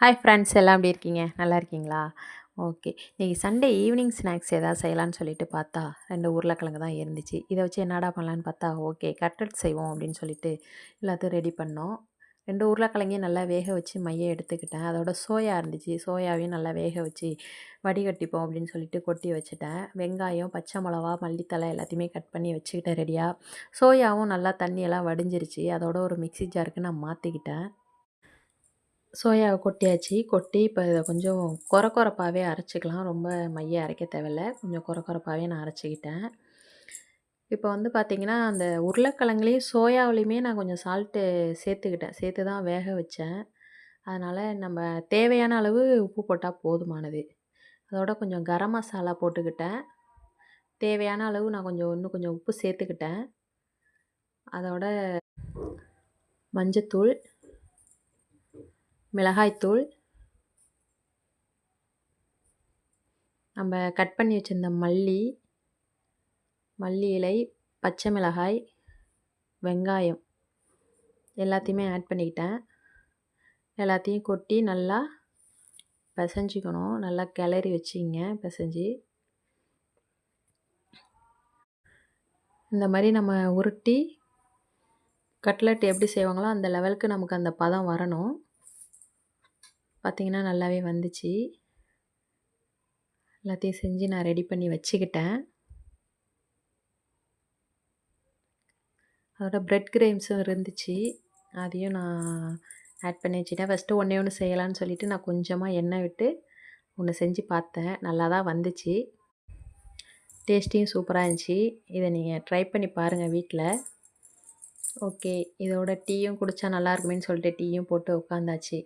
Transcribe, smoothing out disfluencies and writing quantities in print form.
Hi friends எல்லாம் எப்படி இருக்கீங்க? நல்லா இருக்கீங்களா? ஓகே. இன்னைக்கு சண்டே ஈவினிங் ஸ்நாக்ஸ் ஏதாவது செய்யலான்னு சொல்லிட்டு பார்த்தா, 2 உருளைக்கிழங்கு தான் இருந்துச்சு. இத வச்சு என்னடா பண்ணலான்னு பார்த்தா, ஓகே கட்லெட் செய்வோம் அப்படின்னு சொல்லிட்டு எல்லாத்தையும் ரெடி பண்ணோம். 2 உருளைக்கிழங்கையும் நல்லா வேக வச்சு மைய எடுத்துக்கிட்டேன். அதோட சோயா இருந்துச்சு. சோயாவையும் நல்லா வேக வச்சு வடிகட்டிப்போம் அப்படின்னு சொல்லிட்டு கொட்டி வச்சுட்டேன். வெங்காயம், பச்சை மிளகா, மல்லித்தழை எல்லாத்தையுமே கட் பண்ணி வச்சுக்கிட்டேன் ரெடியா. சோயாவும் நல்லா தண்ணியெல்லாம் வடிஞ்சிருச்சு. அதோட ஒரு மிக்ஸி ஜாருக்கு நான் மாத்திக்கிட்டேன். சோயாவ கொட்டியாச்சு. கொட்டி இப்ப இத கொஞ்சம் கொரகொரப்பாவே அரைச்சுக்கலாம். ரொம்ப மைய அரைக்க தேவையில்ல. கொஞ்சம் கொரகொரப்பாவே நான் அரைச்சுக்கிட்டேன். இப்ப வந்து பார்த்தீங்கன்னா, அந்த உருளைக்கிழங்குலயும், சோயாவிலயுமே நான் கொஞ்சம் சால்ட்டு சேர்த்துக்கிட்டேன். சேர்த்து தான் வேக வச்சேன். அதனால நம்ம தேவையான அளவு உப்பு போட்டா போதுமானது. அதோட கொஞ்சம் கரம் மசாலா போட்டுக்கிட்டேன். தேவையான அளவு நான் இன்னும் கொஞ்சம் உப்பு சேர்த்துக்கிட்டேன். அதோட மஞ்சத்தூள், மிளகாய்த்தூள், நம்ம கட் பண்ணி வச்சிருந்த மல்லி இலை, பச்சை மிளகாய், வெங்காயம் எல்லாத்தையுமே ஆட் பண்ணிக்கிட்டேன். எல்லாத்தையும் கொட்டி நல்லா பெசஞ்சிக்கணும். நல்லா கிளறி வச்சுக்கிங்க பெசஞ்சு. இந்த மாரி நம்ம உருட்டி கட்லெட் எப்படி செய்வாங்களோ அந்த லெவலுக்கு நமக்கு அந்த பதம் வரணும். பார்த்தீங்கன்னா நல்லாவே வந்துச்சு. எல்லாத்தையும் செஞ்சு நான் ரெடி பண்ணி வச்சுக்கிட்டேன். அதோட பிரெட் கிரேம்ஸும் இருந்துச்சு. அதையும் நான் ஆட் பண்ணி வச்சுட்டேன். ஃபஸ்ட்டு ஒண்ணே ஒண்ணு செய்யலான்னு சொல்லிட்டு நான் கொஞ்சமா எண்ணெய் விட்டு ஒண்ணு செஞ்சு பார்த்தேன். நல்லா தான் வந்துச்சு. டேஸ்ட்டியும் சூப்பரா இருந்துச்சு. இத நீங்க ட்ரை பண்ணி பாருங்க வீட்ல. ஓகே. இதோட டீயும் குடிச்சா நல்லாருக்குமேன்னு சொல்லிட்டு டீயும் போட்டு உட்காந்தாச்சு.